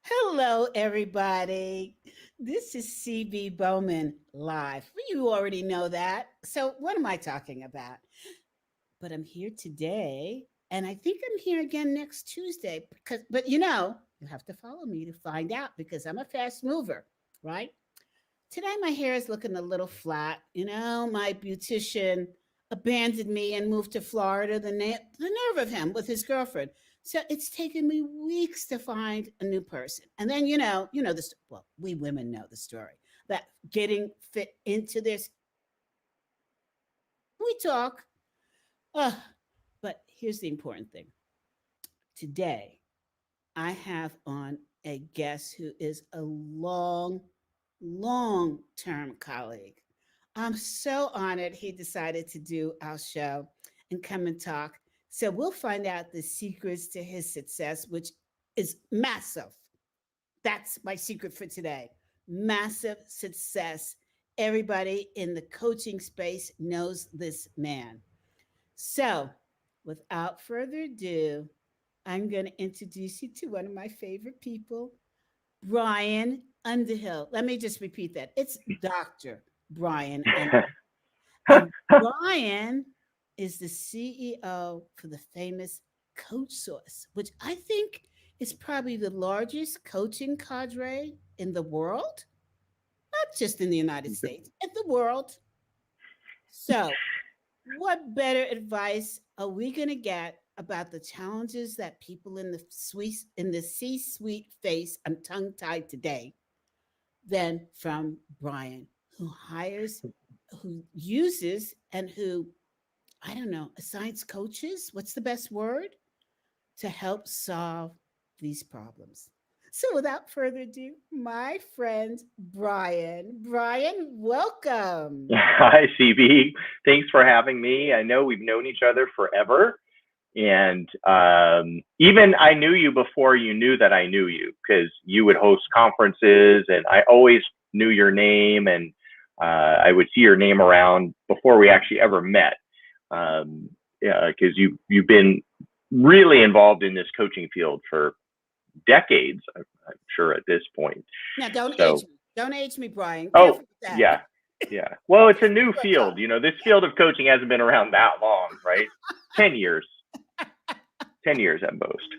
Hello, everybody. This is CB Bowman live. You already know that. So, what am I talking about? But I'm here today, and I think I'm here again next Tuesday because, but you have to follow me to find out because I'm a fast mover, right? Today, my hair is looking a little flat. My beautician abandoned me and moved to Florida. The nerve of him with his girlfriend. So it's taken me weeks to find a new person. And then, this. Well, we women know the story that getting fit into this. We talk. Uh, but here's the important thing. Today, I have on a guest who is a long term colleague. I'm so honored he decided to do our show and come and talk. So we'll find out the secrets to his success, which is massive. That's my secret for today. Massive success. Everybody in the coaching space knows this man. So, without further ado, I'm going to introduce you to one of my favorite people, Brian Underhill. Let me just repeat that. It's Dr. Brian Underhill. And Brian is the CEO for the famous CoachSource, which I think is probably the largest coaching cadre in the world, not just in the United States, in the world. So, what better advice are we going to get about the challenges that people in the C-suite face? I'm tongue-tied today. Than from Brian, who hires, who uses, and who I don't know assigns coaches. What's the best word to help solve these problems? So, without further ado, my friend Brian. Brian, welcome. Hi, CB. Thanks for having me. I know we've known each other forever. And even I knew you before you knew that I knew you because you would host conferences and I always knew your name and I would see your name around before we actually ever met. Because you've been really involved in this coaching field for decades, I'm sure at this point. Now, age me. Don't age me, Brian. Oh, yeah. Yeah. Well, it's a new field. This field of coaching hasn't been around that long, right? 10 years. 10 years at most.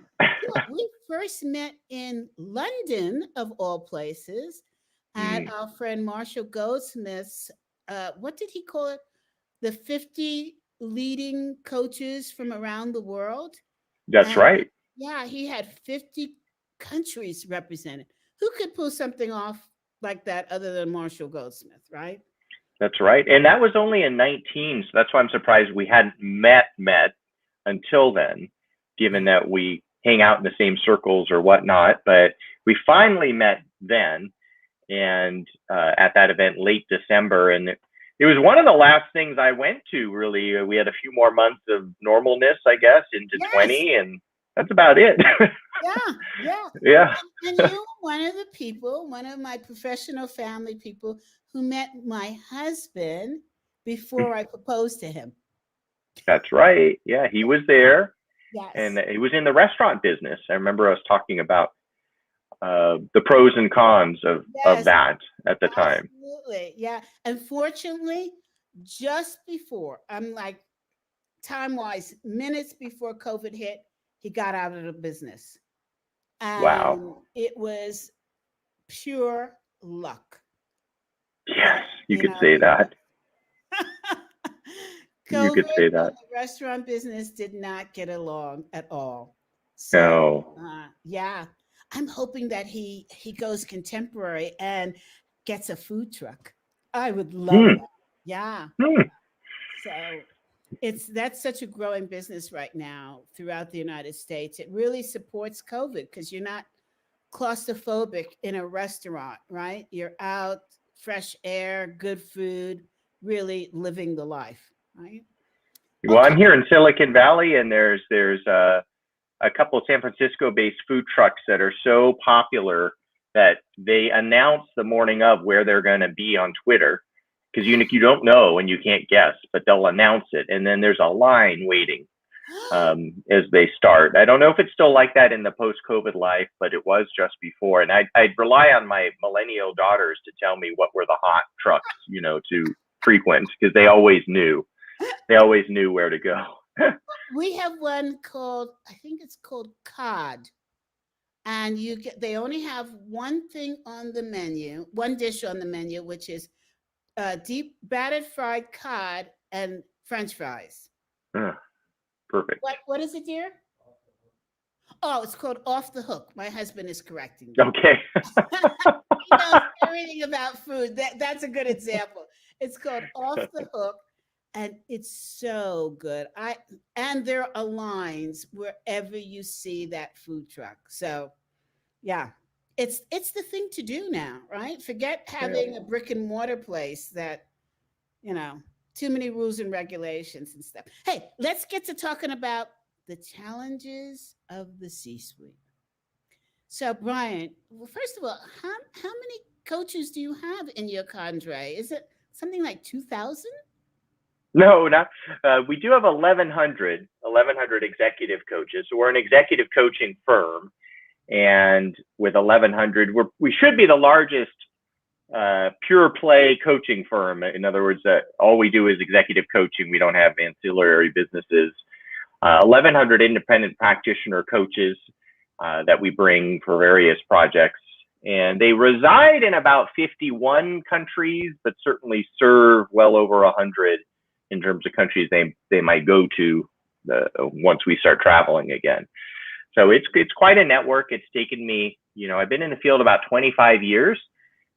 We first met in London, of all places, at our friend Marshall Goldsmith's, what did he call it? The 50 leading coaches from around the world. That's right. Yeah, he had 50 countries represented. Who could pull something off like that other than Marshall Goldsmith, right? That's right. And that was only in 19. So that's why I'm surprised we hadn't met until then, given that we hang out in the same circles or whatnot. But we finally met then and at that event late December. And it was one of the last things I went to, really. We had a few more months of normalness, I guess, into 20. And that's about it. Yeah. And you were one of the people, one of my professional family people who met my husband before I proposed to him. That's right. Yeah, he was there. Yes. And he was in the restaurant business. I remember us talking about the pros and cons of that at the time. Absolutely. Yeah. Unfortunately, just before, I'm like, time-wise, minutes before COVID hit, he got out of the business. And wow. It was pure luck. Yes, you could say that. You could say that. The restaurant business did not get along at all. So, yeah, I'm hoping that he goes contemporary and gets a food truck. I would love that. Yeah. So that's such a growing business right now throughout the United States. It really supports COVID because you're not claustrophobic in a restaurant, right? You're out, fresh air, good food, really living the life, right? Well, I'm here in Silicon Valley, and there's a couple of San Francisco-based food trucks that are so popular that they announce the morning of where they're going to be on Twitter. Because you don't know and you can't guess, but they'll announce it, and then there's a line waiting. as they start. I don't know if it's still like that in the post-COVID life, but it was just before. And I'd rely on my millennial daughters to tell me what were the hot trucks, to frequent, because they always knew. They always knew where to go. We have one called, I think it's called cod. And they only have one thing on the menu, one dish on the menu, which is deep battered fried cod and French fries. Perfect. What is it, dear? Oh, it's called Off the Hook. My husband is correcting me. Okay. He knows everything about food. That's a good example. It's called Off the Hook, and it's so good. And there are lines wherever you see that food truck. So, yeah, it's the thing to do now, right? Forget having a brick and mortar place that, too many rules and regulations and stuff. Hey, let's get to talking about the challenges of the C-suite. So, Brian, well, first of all, how many coaches do you have in your cadre? Is it something like 2,000? No, not. We do have 1,100 executive coaches. So we're an executive coaching firm, and with 1,100, we should be the largest pure play coaching firm. In other words, all we do is executive coaching. We don't have ancillary businesses. 1,100 independent practitioner coaches that we bring for various projects. And they reside in about 51 countries, but certainly serve well over 100 in terms of countries they might go to once we start traveling again. So it's quite a network. It's taken me, I've been in the field about 25 years.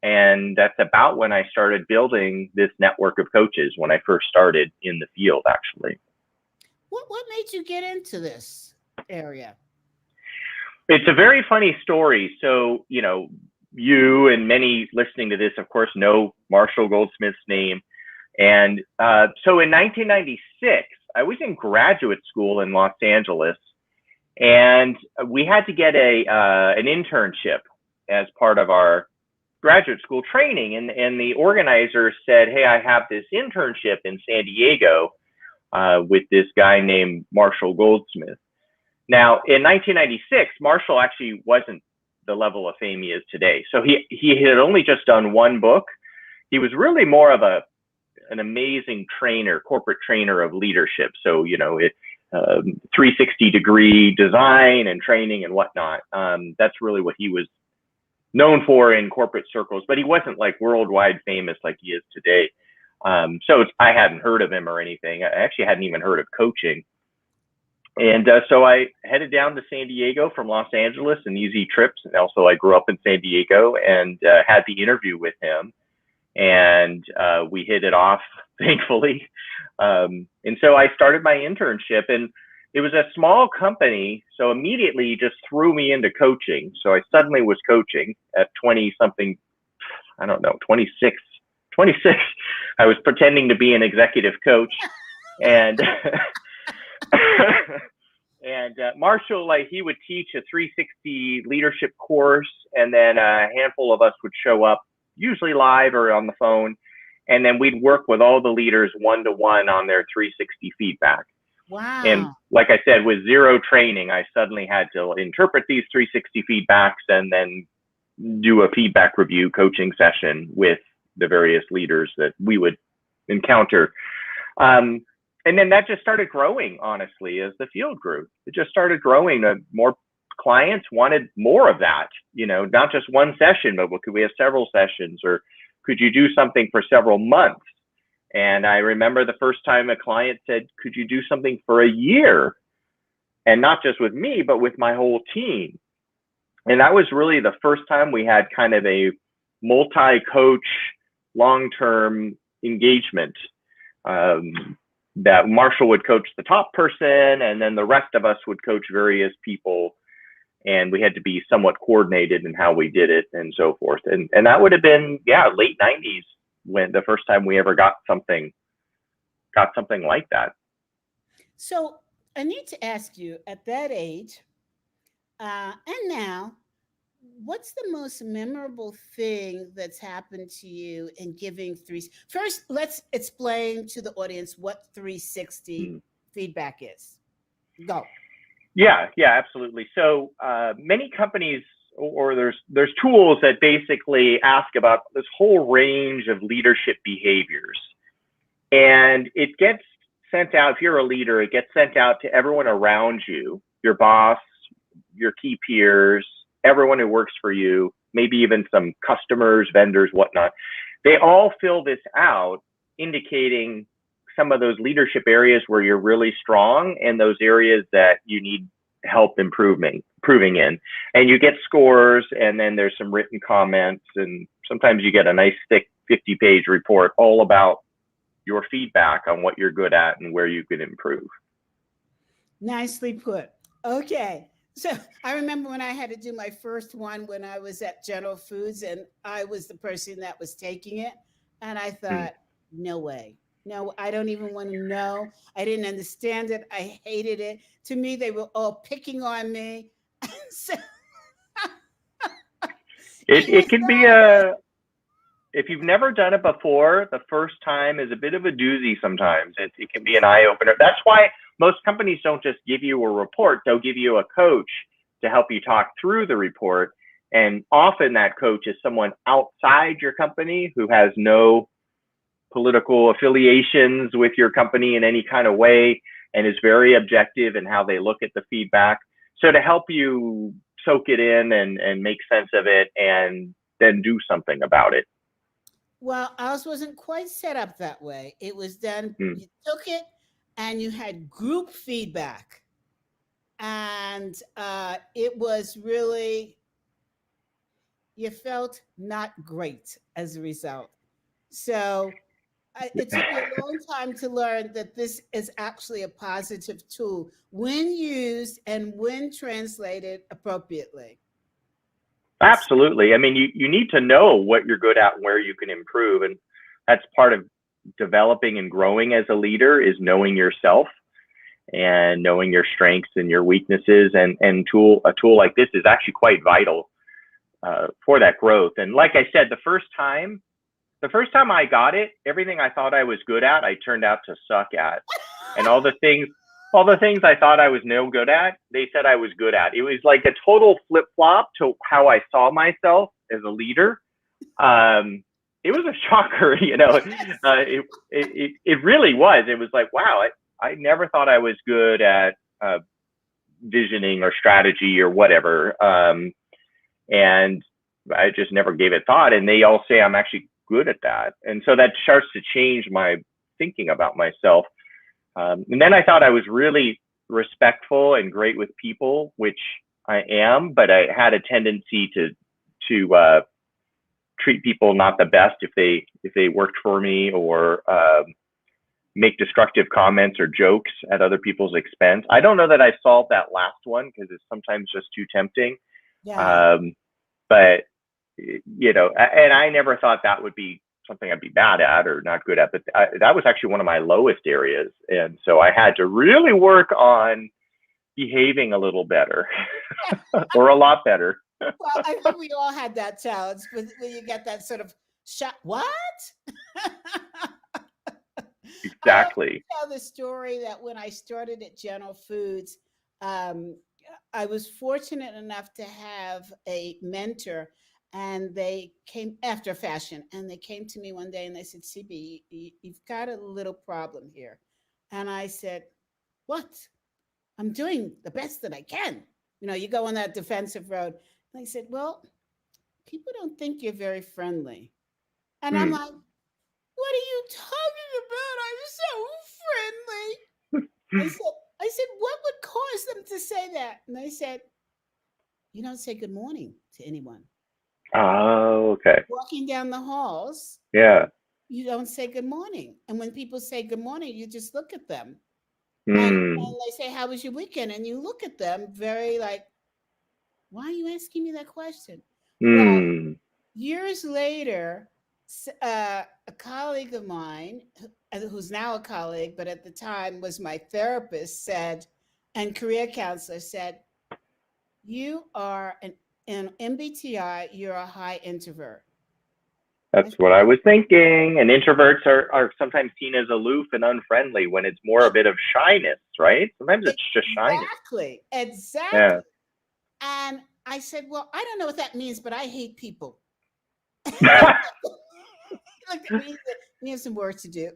And that's about when I started building this network of coaches, when I first started in the field, actually. What made you get into this area? It's a very funny story. So, you and many listening to this, of course, know Marshall Goldsmith's name. And so in 1996, I was in graduate school in Los Angeles, and we had to get an internship as part of our graduate school training. And the organizer said, hey, I have this internship in San Diego with this guy named Marshall Goldsmith. Now, in 1996, Marshall actually wasn't the level of fame he is today. So he had only just done one book. He was really more of an amazing trainer, corporate trainer of leadership. So, 360-degree design and training and whatnot. That's really what he was known for in corporate circles, but he wasn't like worldwide famous like he is today. So I hadn't heard of him or anything. I actually hadn't even heard of coaching. And so I headed down to San Diego from Los Angeles, an easy trip. And also I grew up in San Diego, and had the interview with him. And we hit it off, thankfully. And so I started my internship, and it was a small company. So immediately he just threw me into coaching. So I suddenly was coaching at 20 something, I don't know, 26. I was pretending to be an executive coach. And and Marshall, he would teach a 360 leadership course, and then a handful of us would show up, usually live or on the phone, and then we'd work with all the leaders one-to-one on their 360 feedback. Wow. And like I said, with zero training, I suddenly had to interpret these 360 feedbacks and then do a feedback review coaching session with the various leaders that we would encounter. And then that just started growing, honestly, as the field grew. It just started growing. More clients wanted more of that, not just one session, but could we have several sessions, or could you do something for several months? And I remember the first time a client said, could you do something for a year? And not just with me, but with my whole team. And that was really the first time we had kind of a multi-coach, long-term engagement. That Marshall would coach the top person, and then the rest of us would coach various people. And we had to be somewhat coordinated in how we did it and so forth. And that would have been, late 90s, when the first time we ever got something like that. So I need to ask you, at that age, and now, what's the most memorable thing that's happened to you in giving First, let's explain to the audience what 360 feedback is. Go. Yeah, yeah, absolutely. So many companies, or there's tools that basically ask about this whole range of leadership behaviors, and it gets sent out. If you're a leader, it gets sent out to everyone around you, your boss, your key peers, everyone who works for you, maybe even some customers, vendors, whatnot. They all fill this out, indicating some of those leadership areas where you're really strong and those areas that you need help improving in. And you get scores, and then there's some written comments, and sometimes you get a nice thick 50-page report all about your feedback on what you're good at and where you can improve. Nicely put. Okay. So I remember when I had to do my first one when I was at General Foods, and I was the person that was taking it. And I Hmm. thought, no way. No, I don't even want to know. I didn't understand it. I hated it. To me, they were all picking on me. So it It was can be not a good. if you've never done it before, the first time is a bit of a doozy sometimes. It can be an eye opener. That's why most companies don't just give you a report, they'll give you a coach to help you talk through the report. And often that coach is someone outside your company who has no political affiliations with your company in any kind of way and is very objective in how they look at the feedback. So to help you soak it in and make sense of it and then do something about it. Well, ours wasn't quite set up that way. It was done, Hmm. you took it and you had group feedback. And it was really, you felt not great as a result. So it took me a long time to learn that this is actually a positive tool when used and when translated appropriately. Absolutely. I mean, you need to know what you're good at and where you can improve. And that's part of developing and growing as a leader is knowing yourself and knowing your strengths and your weaknesses. And a tool like this is actually quite vital for that growth. And like I said, the first time I got it, everything I thought I was good at, I turned out to suck at. And all the things I thought I was no good at, they said I was good at. It was like a total flip flop to how I saw myself as a leader. Um, it was a shocker, you know. It really was. It was like, wow, I never thought I was good at visioning or strategy or whatever. And I just never gave it thought. And they all say I'm actually good at that. And so that starts to change my thinking about myself. And then I thought I was really respectful and great with people, which I am, but I had a tendency to treat people not the best if they worked for me or make destructive comments or jokes at other people's expense. I don't know that I solved that last one because it's sometimes just too tempting. Yeah. Um, but you know, and I never thought that would be something I'd be bad at or not good at, but that was actually one of my lowest areas. And so I had to really work on behaving a little better or a lot better. Well, I think we all had that challenge when you get that sort of shot. What? I often Exactly. tell the story that when I started at General Foods, um, I was fortunate enough to have a mentor, and they came after fashion, and they came to me one day and they said, "CB, you've got a little problem here," and I said, "What?" "I'm doing the best that I can." You know, you go on that defensive road. And they said, "Well, people don't think you're very friendly." And I'm Hmm. like, "What are you talking about? I'm so friendly." I said, "What would cause them to say that?" And they said, "You don't say good morning to anyone. Oh, okay. Walking down the halls, Yeah. you don't say good morning. And when people say good morning, you just look at them. Hmm. And they say, how was your weekend? And you look at them very like, why are you asking me that question? Well, Hmm. years later, a colleague of mine, who's now a colleague, but at the time was my therapist, said, and career counselor said, you are an MBTI, you're a high introvert. That's what I was thinking. And introverts are sometimes seen as aloof and unfriendly when it's more a bit of shyness, right? Sometimes it's just shyness. Exactly. Yeah. And I said, well, I don't know what that means, but I hate people. Look, we have some work to do.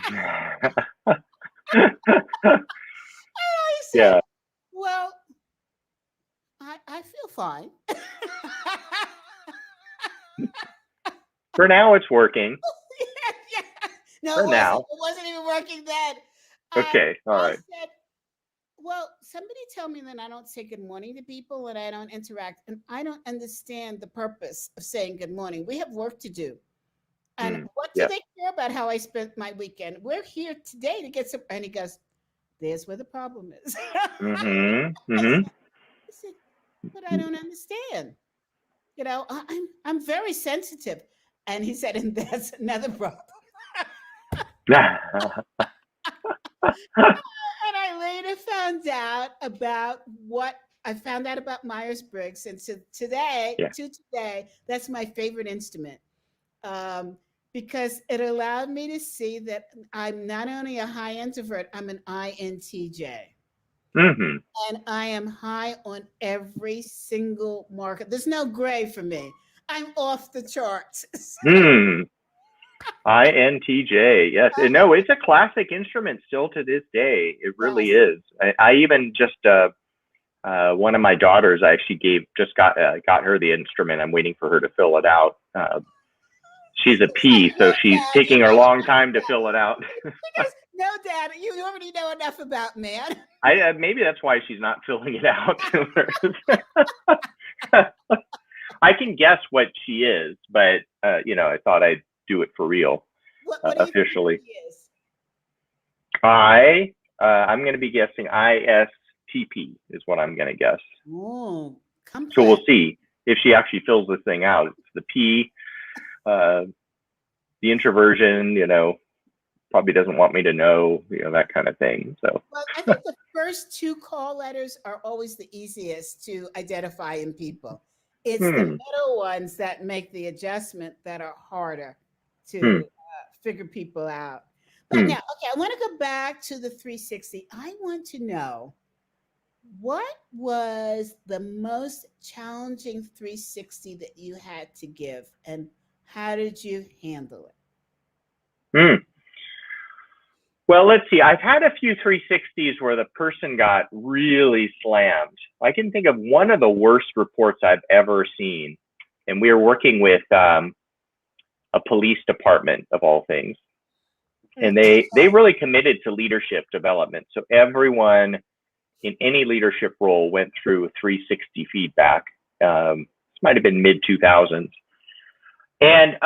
I said, Yeah. well, I feel fine. For now, it's working. Yeah. No, For now. it wasn't even working then. Okay. All right. I said, well, somebody tell me that I don't say good morning to people and I don't interact, and I don't understand the purpose of saying good morning. We have work to do. And what do Yeah. they care about how I spent my weekend? We're here today to get some. And he goes, there's where the problem is. I said, but I don't understand. You know, I'm very sensitive. And he said, and that's another problem. And I later found out about what I found out about Myers-Briggs. And so today, Yeah. that's my favorite instrument. Because it allowed me to see that I'm not only a high introvert, I'm an INTJ. And I am high on every single marker. There's no gray for me. I'm off the charts. INTJ. Yes. No, it's a classic instrument still to this day. It really is. I even just one of my daughters, I actually got her the instrument. I'm waiting for her to fill it out. She's a P, so she's taking a long time to fill it out. No, Dad, you already know enough about me. Maybe that's why she's not filling it out. I can guess what she is, but I thought I'd do it for real. What officially. Do you think she is? I'm going to be guessing ISTP is what I'm going to guess. Oh, complex. So we'll see if she actually fills this thing out. It's the P, the introversion, probably doesn't want me to know, that kind of thing. So, well, I think the first two call letters are always the easiest to identify in people. It's the middle ones that make the adjustment that are harder to figure people out. But now, okay, I want to go back to the 360. I want to know, what was the most challenging 360 that you had to give, and how did you handle it? Well, let's see. I've had a few 360s where the person got really slammed. I can think of one of the worst reports I've ever seen. And we were working with a police department, of all things. And they really committed to leadership development. So everyone in any leadership role went through 360 feedback. This might have been mid-2000s. And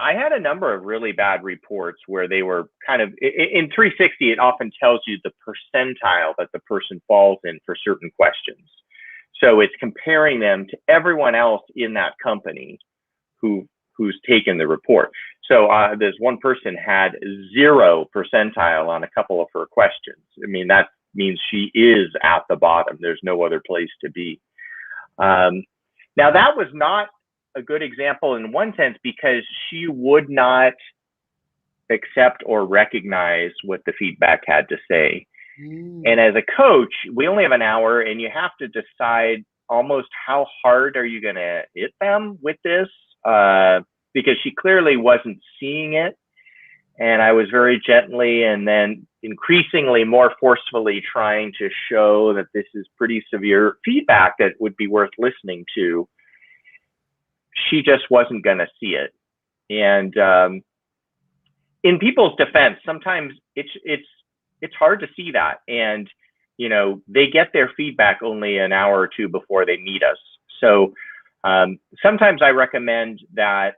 I had a number of really bad reports where they were kind of, in 360, it often tells you the percentile that the person falls in for certain questions. So it's comparing them to everyone else in that company who's taken the report. So there's one person had 0 percentile on a couple of her questions. I mean, that means she is at the bottom. There's no other place to be. Now, that was not a good example in one sense because she would not accept or recognize what the feedback had to say. And as a coach, we only have an hour and you have to decide almost how hard are you going to hit them with this, because she clearly wasn't seeing it. And I was very gently and then increasingly more forcefully trying to show that this is pretty severe feedback that would be worth listening to. She just wasn't going to see it. And in people's defense, sometimes it's hard to see that. And, they get their feedback only an hour or two before they meet us. So sometimes I recommend that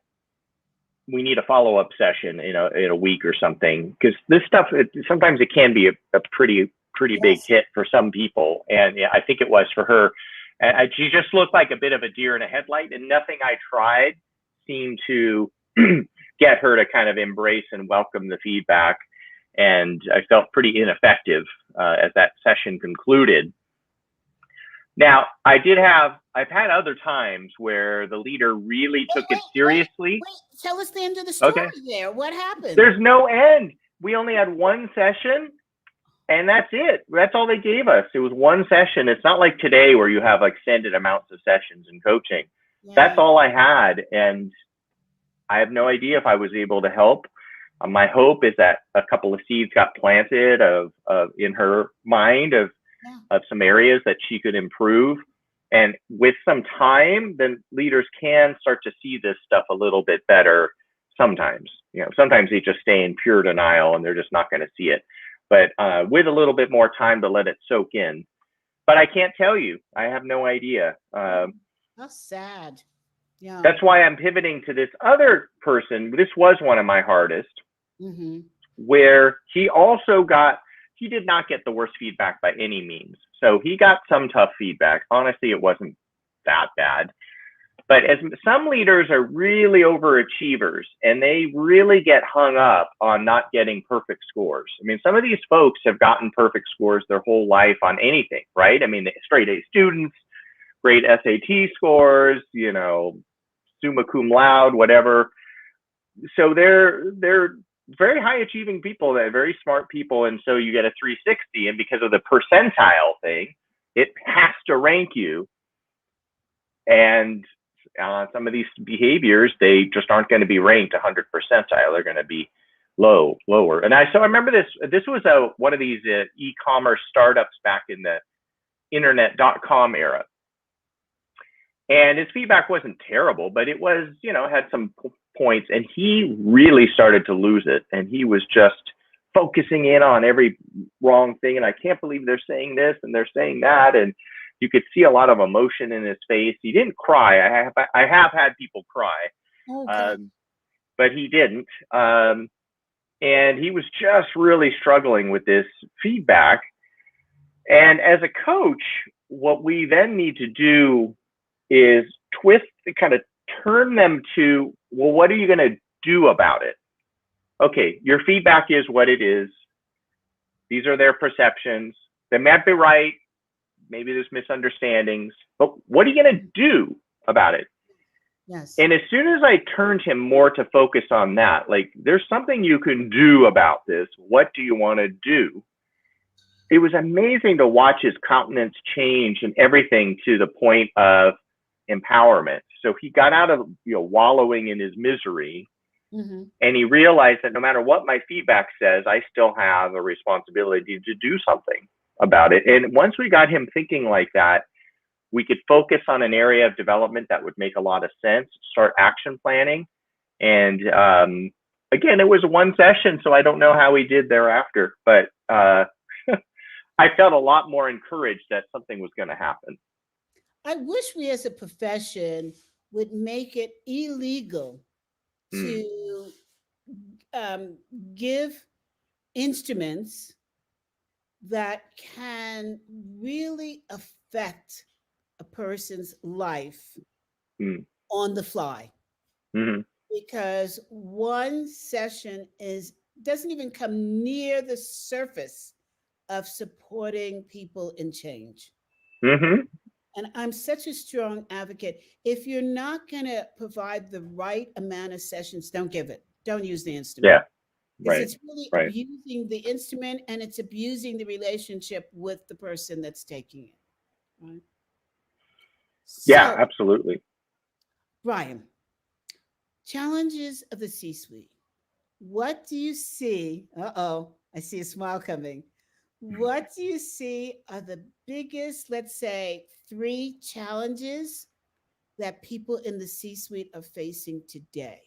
we need a follow-up session in a week or something, because this stuff, sometimes it can be a pretty big hit for some people. And I think it was for her. She just looked like a bit of a deer in a headlight, and nothing I tried seemed to get her to kind of embrace and welcome the feedback. And I felt pretty ineffective as that session concluded. Now, I've had other times where the leader really took it seriously. Wait. Tell us the end of the story Okay. there. What happened? There's no end. We only had one session, and that's it. That's all they gave us. It was one session. It's not like today where you have extended amounts of sessions in coaching. Yeah. That's all I had, and I have no idea if I was able to help. My hope is that a couple of seeds got planted in her mind of some areas that she could improve. And with some time, then leaders can start to see this stuff a little bit better. Sometimes, sometimes they just stay in pure denial and they're just not going to see it. But with a little bit more time to let it soak in. But I can't tell you. I have no idea. How sad. Yeah. That's why I'm pivoting to this other person. This was one of my hardest, where he did not get the worst feedback by any means. So he got some tough feedback. Honestly, it wasn't that bad. But as some leaders are really overachievers and they really get hung up on not getting perfect scores. I mean, some of these folks have gotten perfect scores their whole life on anything, right? I mean, straight A students, great SAT scores, summa cum laude, whatever. So they're very high achieving people, they're very smart people. And so you get a 360, and because of the percentile thing, it has to rank you. And some of these behaviors, they just aren't going to be ranked 100 percentile. They're going to be lower. And I remember this was one of these e-commerce startups back in the internet.com era. And his feedback wasn't terrible, but it was, had some points, and he really started to lose it. And he was just focusing in on every wrong thing. And I can't believe they're saying this and they're saying that. And you could see a lot of emotion in his face. He didn't cry. I have had people cry, but he didn't. And he was just really struggling with this feedback. And as a coach, what we then need to do is kind of turn them to, well, what are you going to do about it? Okay, your feedback is what it is. These are their perceptions. They might be right. Maybe there's misunderstandings, but what are you going to do about it? Yes. And as soon as I turned him more to focus on that, there's something you can do about this. What do you want to do? It was amazing to watch his countenance change and everything to the point of empowerment. So he got out of wallowing in his misery, and he realized that no matter what my feedback says, I still have a responsibility to do something about it. And once we got him thinking like that, we could focus on an area of development that would make a lot of sense, start action planning. And again, it was one session, so I don't know how he did thereafter, but I felt a lot more encouraged that something was going to happen. I wish we as a profession would make it illegal to give instruments that can really affect a person's life on the fly. Because one session doesn't even come near the surface of supporting people in change. And I'm such a strong advocate. If you're not going to provide the right amount of sessions, don't give it. Don't use the instrument. Yeah, because it's really abusing the instrument, and it's abusing the relationship with the person that's taking it. Right? Yeah, absolutely. Brian, challenges of the C-suite. What do you see? I see a smile coming. What do you see are the biggest, let's say, 3 challenges that people in the C-suite are facing today?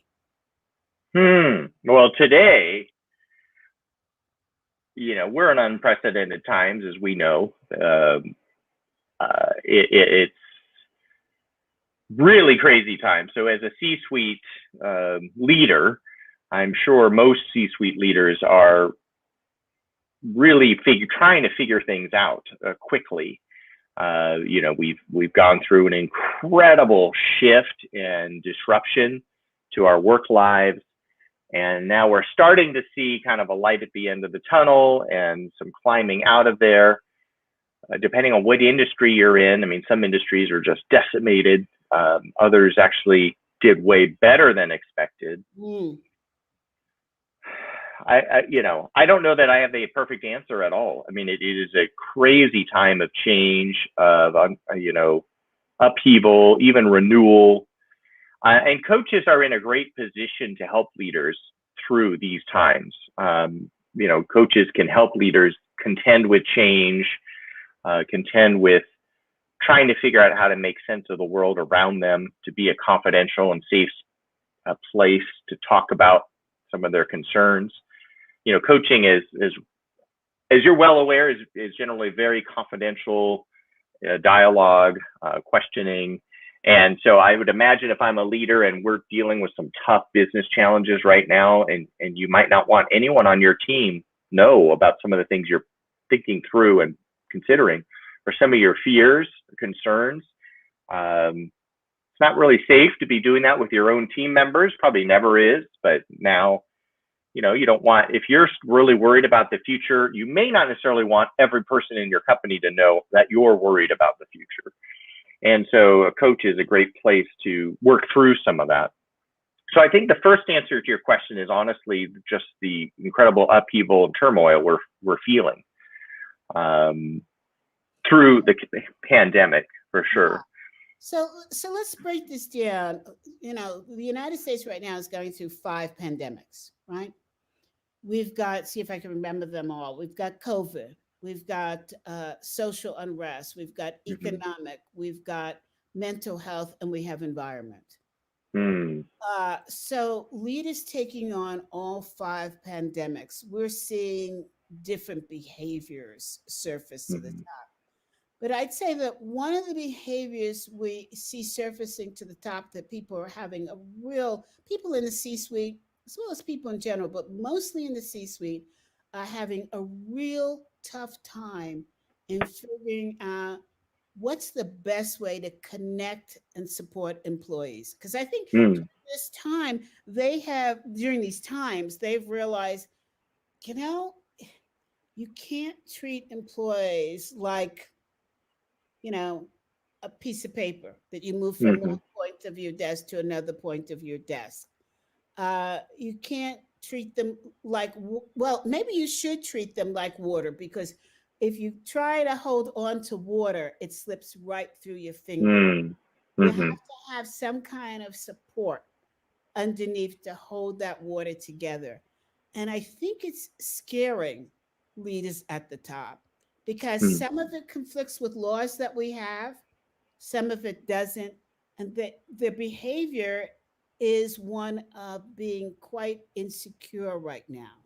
Well, today, we're in unprecedented times, as we know. It's really crazy times. So as a C-suite leader, I'm sure most C-suite leaders are really trying to figure things out quickly. We've gone through an incredible shift and disruption to our work lives, and now we're starting to see kind of a light at the end of the tunnel and some climbing out of there. depending on what industry you're in. I mean, some industries are just decimated. Others actually did way better than expected. I don't know that I have a perfect answer at all. I mean, it is a crazy time of change, of upheaval, even renewal. And coaches are in a great position to help leaders through these times. Coaches can help leaders contend with change, contend with trying to figure out how to make sense of the world around them, to be a confidential and safe place to talk about some of their concerns. Coaching is, as you're well aware, is generally very confidential, dialogue, questioning. And so I would imagine if I'm a leader and we're dealing with some tough business challenges right now, and you might not want anyone on your team know about some of the things you're thinking through and considering, or some of your fears, concerns. It's not really safe to be doing that with your own team members. Probably never is, but now, you don't want, if you're really worried about the future, you may not necessarily want every person in your company to know that you're worried about the future. And so a coach is a great place to work through some of that. So I think the first answer to your question is honestly just the incredible upheaval and turmoil we're feeling through the pandemic, for sure. So let's break this down. The United States right now is going through 5 pandemics, right? We've got, see if I can remember them all. We've got COVID. We've got social unrest. We've got economic. We've got mental health, and we have environment. So leaders taking on all 5 pandemics, we're seeing different behaviors surface to the top. But I'd say that one of the behaviors we see surfacing to the top that people are having people in the C-suite, as well as people in general, but mostly in the C-suite, are having a real tough time in figuring out what's the best way to connect and support employees. Because I think during these times, they've realized, you can't treat employees like, a piece of paper that you move from one point of your desk to another point of your desk. You can't treat them like, maybe you should treat them like water, because if you try to hold on to water, it slips right through your fingers. You have to have some kind of support underneath to hold that water together. And I think it's scaring leaders at the top, because some of it conflicts with laws that we have, some of it doesn't, and their behavior is one of being quite insecure right now.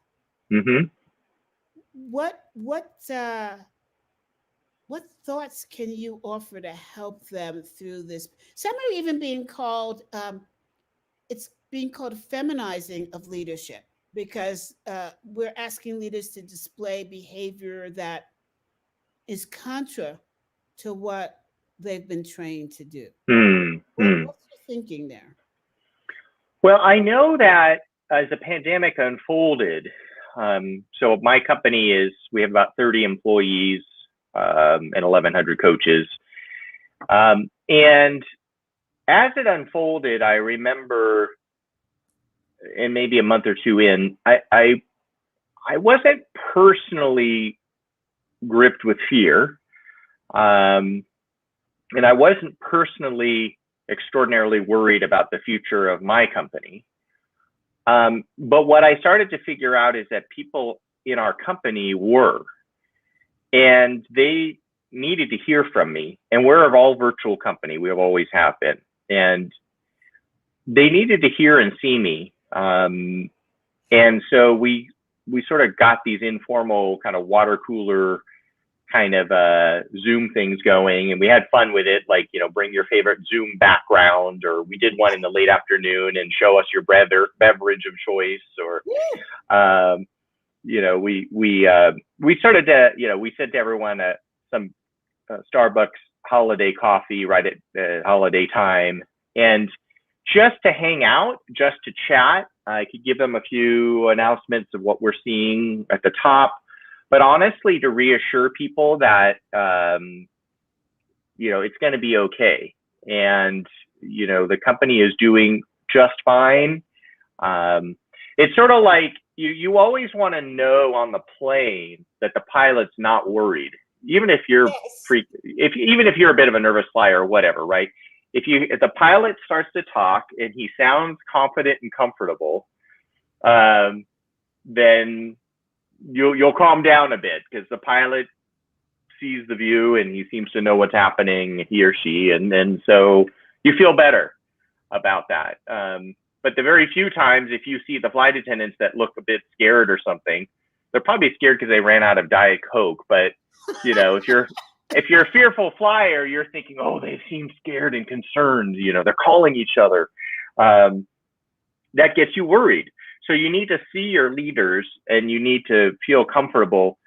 What thoughts can you offer to help them through this? Some are even being called, it's being called feminizing of leadership, because we're asking leaders to display behavior that is contra to what they've been trained to do. What's your thinking there? Well, I know that as the pandemic unfolded, so my company we have about 30 employees and 1,100 coaches. And as it unfolded, I remember, and maybe a month or two in, I wasn't personally gripped with fear. And I wasn't personally extraordinarily worried about the future of my company. But what I started to figure out is that people in our company were, and they needed to hear from me. And we're an all virtual company. We always have been. And they needed to hear and see me. And so we sort of got these informal kind of water cooler kind of Zoom things going, and we had fun with it, like, bring your favorite Zoom background, or we did one in the late afternoon and show us your beverage of choice, or we started to, we sent everyone some Starbucks holiday coffee right at holiday time, and just to hang out, just to chat. I could give them a few announcements of what we're seeing at the top. but honestly, to reassure people that, it's going to be okay. And, the company is doing just fine. It's sort of like you always want to know on the plane that the pilot's not worried, even if you're Yes. even if you're a bit of a nervous flyer or whatever, right? If the pilot starts to talk and he sounds confident and comfortable, then you'll calm down a bit, because the pilot sees the view and he seems to know what's happening, he or she, and then so you feel better about that. But the very few times, if you see the flight attendants that look a bit scared or something, they're probably scared because they ran out of Diet Coke. But if you're a fearful flyer, you're thinking, oh, they seem scared and concerned. They're calling each other. That gets you worried. So you need to see your leaders, and you need to feel comfortable.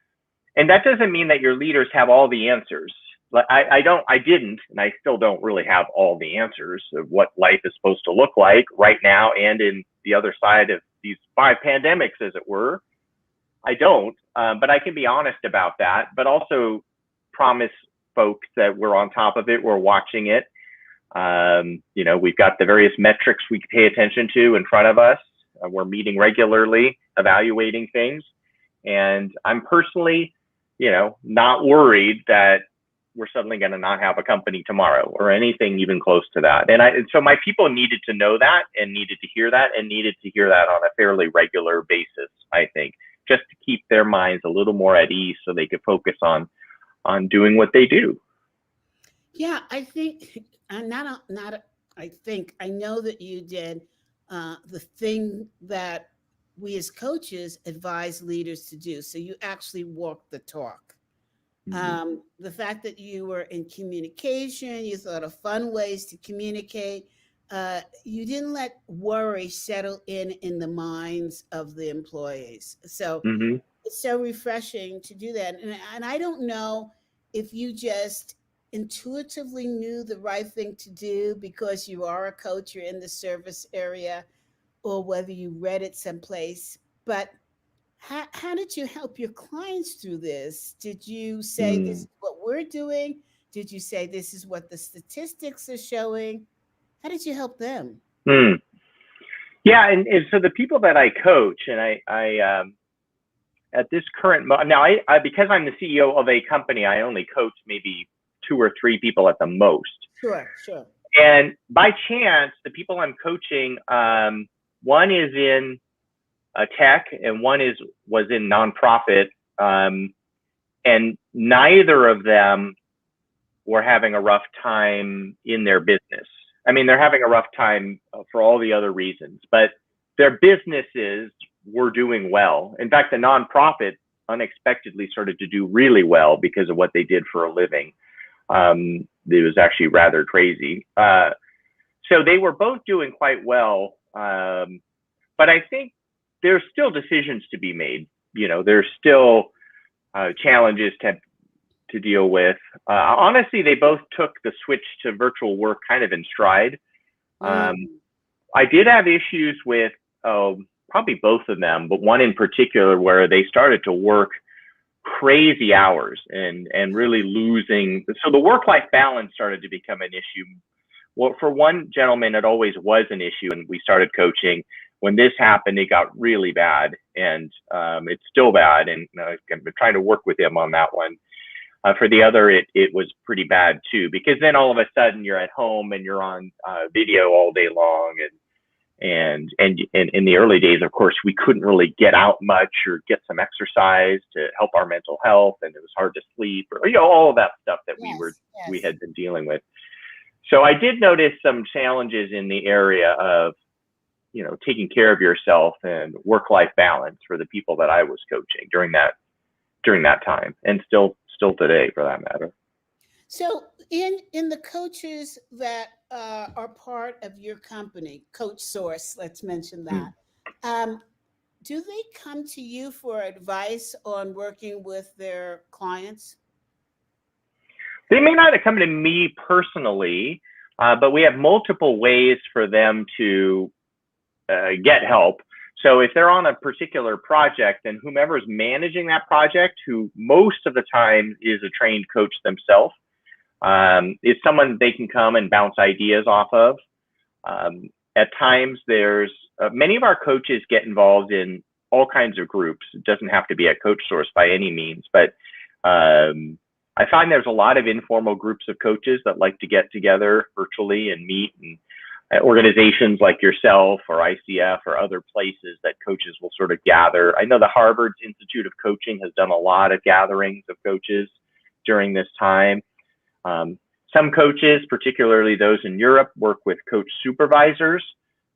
And that doesn't mean that your leaders have all the answers. I didn't, and I still don't really have all the answers of what life is supposed to look like right now and in the other side of these 5 pandemics, as it were. I don't, but I can be honest about that, but also promise folks that we're on top of it. We're watching it. We've got the various metrics we pay attention to in front of us. We're meeting regularly, evaluating things. And I'm personally, not worried that we're suddenly going to not have a company tomorrow or anything even close to that. And so my people needed to know that, and needed to hear that, and needed to hear that on a fairly regular basis, I think, just to keep their minds a little more at ease so they could focus on doing what they do. Yeah, I think, and I know that you did the thing that we as coaches advise leaders to do. So you actually walked the talk. The fact that you were in communication, you thought of fun ways to communicate. You didn't let worry settle in the minds of the employees. So Mm-hmm. it's so refreshing to do that. And I don't know if you just intuitively knew the right thing to do because you are a coach, you're in the service area, or whether you read it someplace. But how did you help your clients through this? Did you say this is what we're doing? Did you say this is what the statistics are showing? How did you help them? Yeah, and so the people that I coach, and I at this current now, I because I'm the CEO of a company, I only coach maybe 2 or 3 people at the most. Sure. And by chance, the people I'm coaching, one is in tech, and one was in nonprofit, and neither of them were having a rough time in their business. I mean, they're having a rough time for all the other reasons, but their businesses were doing well. In fact, the nonprofit unexpectedly started to do really well because of what they did for a living. It was actually rather crazy. So they were both doing quite well. But I think there's still decisions to be made. There's still challenges to deal with. Honestly, they both took the switch to virtual work kind of in stride. I did have issues with probably both of them, but one in particular where they started to work crazy hours and really losing. So the work-life balance started to become an issue. Well, for one gentleman, it always was an issue, and we started coaching. When this happened, it got really bad, and it's still bad. And I've been trying to work with him on that one. For the other, it was pretty bad too, because then all of a sudden you're at home and you're on video all day long, and in the early days, of course, we couldn't really get out much or get some exercise to help our mental health, and it was hard to sleep, or all of that stuff that we had been dealing with. So I did notice some challenges in the area of taking care of yourself and work-life balance for the people that I was coaching during that time, and still today, for that matter. So in the coaches that are part of your company, CoachSource, let's mention that. Do they come to you for advice on working with their clients? They may not have come to me personally, but we have multiple ways for them to get help. So if they're on a particular project, then whomever's managing that project, who most of the time is a trained coach themselves, is someone they can come and bounce ideas off of. At times, there's many of our coaches get involved in all kinds of groups. It doesn't have to be at CoachSource by any means, but I find there's a lot of informal groups of coaches that like to get together virtually and meet, and organizations like yourself or ICF or other places that coaches will sort of gather. I know the Harvard Institute of Coaching has done a lot of gatherings of coaches during this time. Some coaches, particularly those in Europe, work with coach supervisors,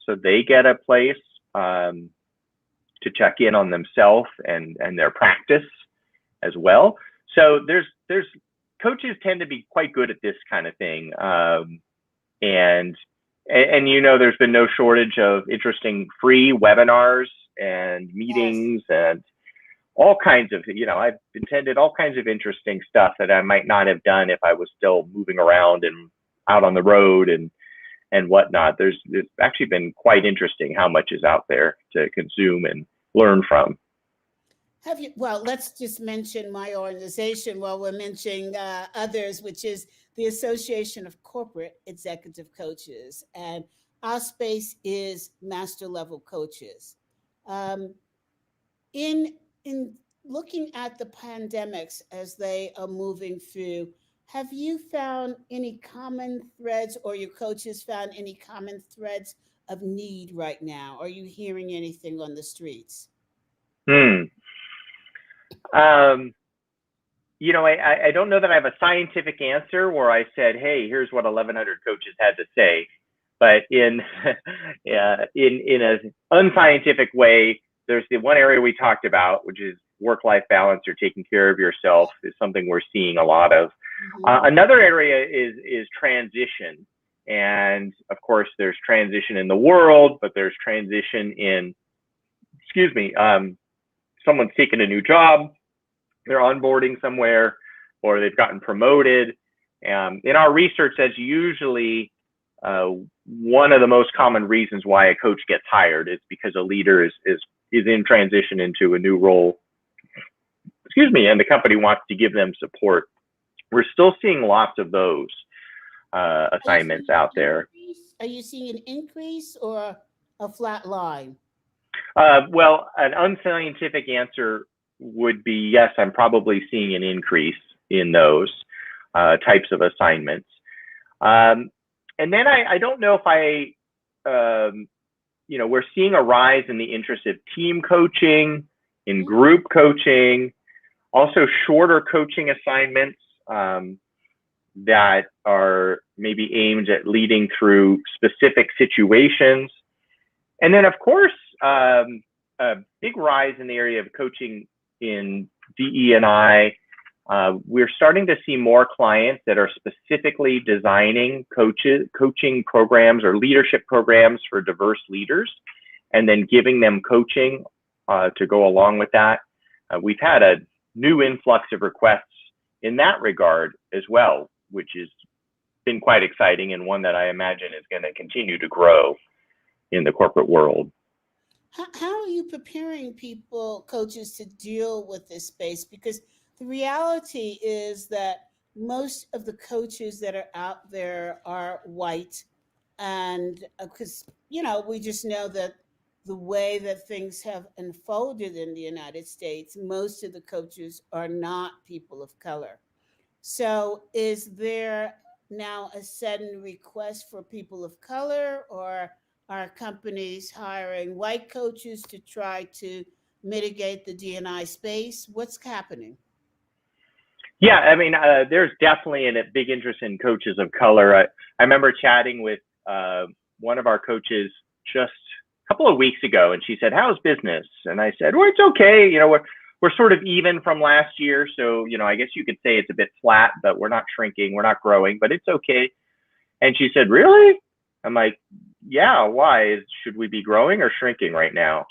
so they get a place to check in on themselves and their practice as well. So there's coaches tend to be quite good at this kind of thing, and you know, there's been no shortage of interesting free webinars and meetings. Yes. And all kinds of, you know, I've attended all kinds of interesting stuff that I might not have done if I was still moving around and out on the road and whatnot. It's actually been quite interesting how much is out there to consume and learn from. Well, let's just mention my organization while we're mentioning others, which is the Association of Corporate Executive Coaches. And our space is master level coaches. In looking at the pandemics as they are moving through, have you found any common threads, or your coaches found any common threads of need right now? Are you hearing anything on the streets? You know, I don't know that I have a scientific answer where I said, hey, here's what 1,100 coaches had to say. But in an unscientific way, there's the one area we talked about, which is work-life balance or taking care of yourself, is something we're seeing a lot of. Mm-hmm. Another area is transition. And of course, there's transition in the world, but there's transition in, someone's taking a new job, they're onboarding somewhere, or they've gotten promoted. In our research, that's usually one of the most common reasons why a coach gets hired, is because a leader is in transition into a new role, and the company wants to give them support. We're still seeing lots of those assignments out there. Are you seeing an increase or a flat line? Well, an unscientific answer would be yes, I'm probably seeing an increase in those types of assignments. And then I don't know if we're seeing a rise in the interest of team coaching, in group coaching, also shorter coaching assignments that are maybe aimed at leading through specific situations. And then, of course, a big rise in the area of coaching in DE&I. We're starting to see more clients that are specifically designing coaching programs or leadership programs for diverse leaders, and then giving them coaching to go along with that. We've had a new influx of requests in that regard as well, which has been quite exciting, and one that I imagine is going to continue to grow in the corporate world. How are you preparing coaches to deal with this space? Because the reality is that most of the coaches that are out there are white. And because, we just know that the way that things have unfolded in the United States, most of the coaches are not people of color. So is there now a sudden request for people of color, or are companies hiring white coaches to try to mitigate the D&I space? What's happening? Yeah, I mean, there's definitely a big interest in coaches of color. I remember chatting with one of our coaches just a couple of weeks ago, and she said, "How's business?" And I said, "Well, it's okay. We're sort of even from last year, so I guess you could say it's a bit flat, but we're not shrinking, we're not growing, but it's okay." And she said, "Really?" I'm like, "Yeah, why? Should we be growing or shrinking right now?"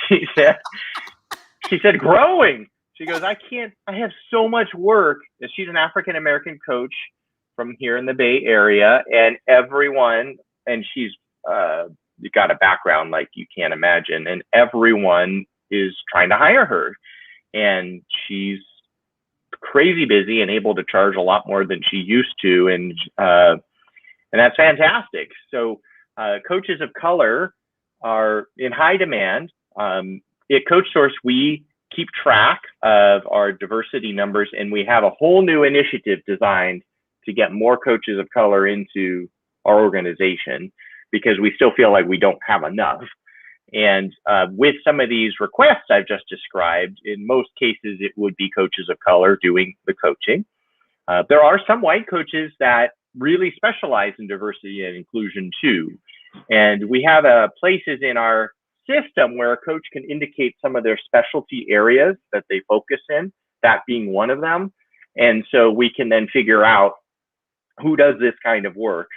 She said, "Growing." She goes, I have so much work. And she's an African-American coach from here in the Bay Area, and everyone, and she's got a background like you can't imagine, and everyone is trying to hire her, and she's crazy busy and able to charge a lot more than she used to, and that's fantastic. So coaches of color are in high demand. At CoachSource, we keep track of our diversity numbers, and we have a whole new initiative designed to get more coaches of color into our organization, because we still feel like we don't have enough. And with some of these requests I've just described, in most cases, it would be coaches of color doing the coaching. There are some white coaches that really specialize in diversity and inclusion too. And we have places in our system where a coach can indicate some of their specialty areas that they focus in, that being one of them. And so we can then figure out who does this kind of work.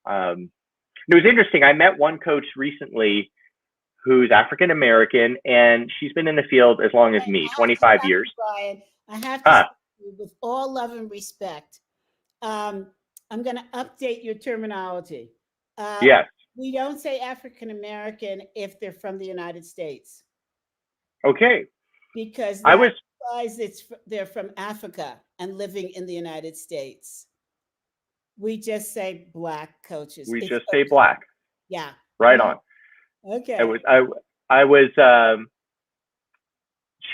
It was interesting. I met one coach recently who's African American, and she's been in the field as long as me, 25 years. Brian, I have to say with all love and respect, I'm going to update your terminology. Yes. We don't say African American if they're from the United States. Okay. Because that implies they're from Africa and living in the United States. We just say Black coaches. We just say Black. Yeah. Right on. Okay. I was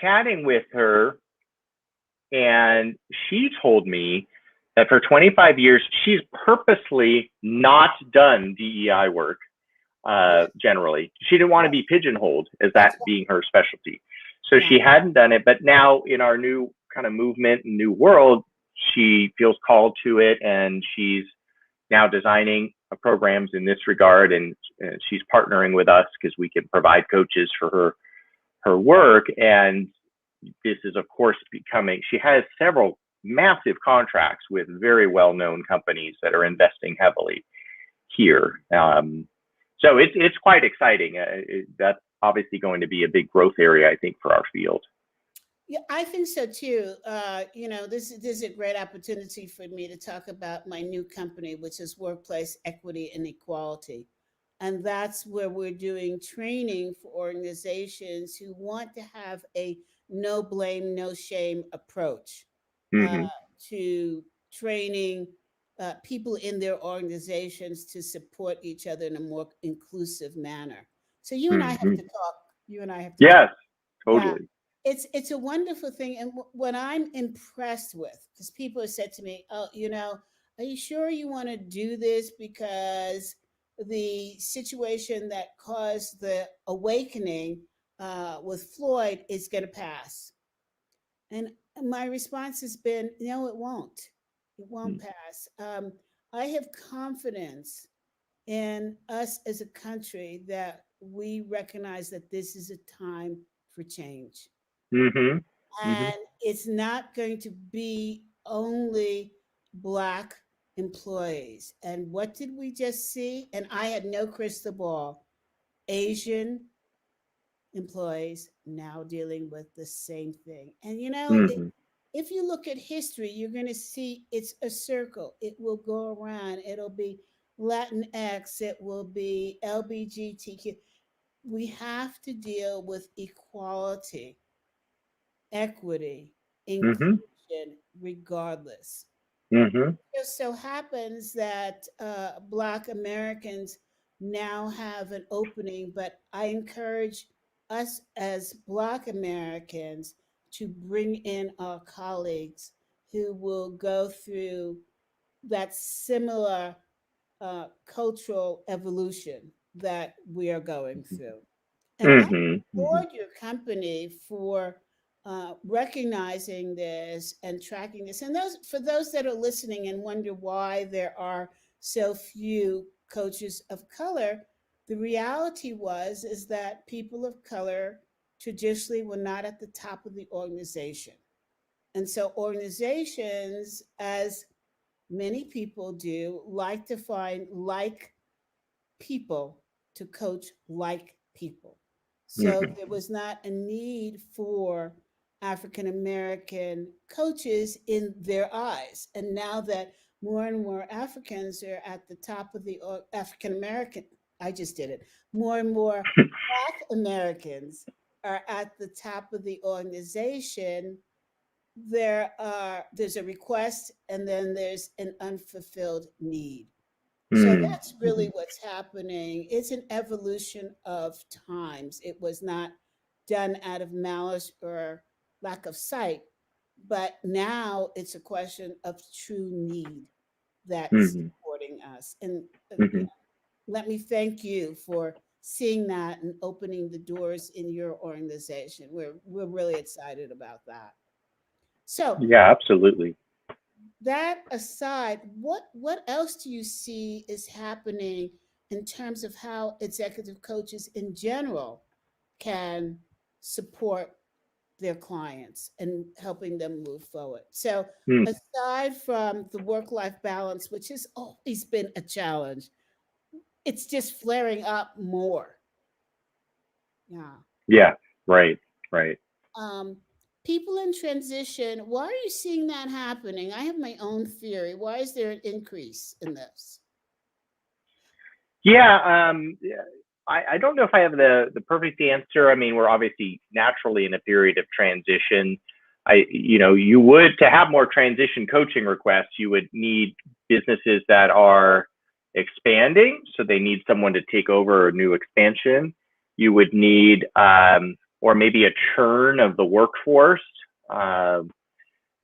chatting with her, and she told me that for 25 years, she's purposely not done DEI work. Generally, she didn't want to be pigeonholed as that being her specialty, so she hadn't done it. But now, in our new kind of movement and new world, she feels called to it, and she's now designing programs in this regard, and she's partnering with us because we can provide coaches for her work. And this is, of course, becoming, she has several massive contracts with very well-known companies that are investing heavily here. So it's quite exciting. That's obviously going to be a big growth area, I think, for our field. Yeah, I think so too. This is a great opportunity for me to talk about my new company, which is Workplace Equity and Equality. And that's where we're doing training for organizations who want to have a no blame, no shame approach to training people in their organizations to support each other in a more inclusive manner. So you and I have to talk. You and I have to talk. Yes, totally. It's a wonderful thing. And what I'm impressed with, because people have said to me, oh, are you sure you want to do this? Because the situation that caused the awakening with Floyd is going to pass. And my response has been, no, it won't. It won't pass. I have confidence in us as a country that we recognize that this is a time for change. And it's not going to be only Black employees. And what did we just see? And I had no crystal ball. Asian employees now dealing with the same thing. And if you look at history, you're going to see it's a circle. It will go around. It'll be Latinx. It will be LGBTQ. We have to deal with equality, equity, inclusion, regardless. It just so happens that Black Americans now have an opening, but I encourage us as Black Americans to bring in our colleagues who will go through that similar cultural evolution that we are going through. And I applaud your company for recognizing this and tracking this. And for those that are listening and wonder why there are so few coaches of color, the reality is that people of color traditionally were not at the top of the organization. And so organizations, as many people do, like to find like people to coach like people. So there was not a need for African American coaches in their eyes. And now that more and more Africans are at the top of the African American I just did it. More and more Black Americans are at the top of the organization. There's a request and then there's an unfulfilled need. So that's really Mm-hmm. what's happening. It's an evolution of times. It was not done out of malice or lack of sight, but now it's a question of true need that's Mm-hmm. supporting us. And Mm-hmm. let me thank you for seeing that and opening the doors in your organization. We're really excited about that. So Yeah, absolutely. that aside, what else do you see is happening in terms of how executive coaches in general can support their clients and helping them move forward? So Mm. aside from the work-life balance, which has always been a challenge, it's just flaring up more. Yeah. Yeah, right, right. Um, People in transition, why are you seeing that happening? I have my own theory. Why is there an increase in this? Yeah, yeah, I don't know if I have the perfect answer. I mean, we're obviously naturally in a period of transition. You would to have more transition coaching requests, you would need businesses that are expanding, so they need someone to take over a new expansion. You would need, or maybe a churn of the workforce, uh,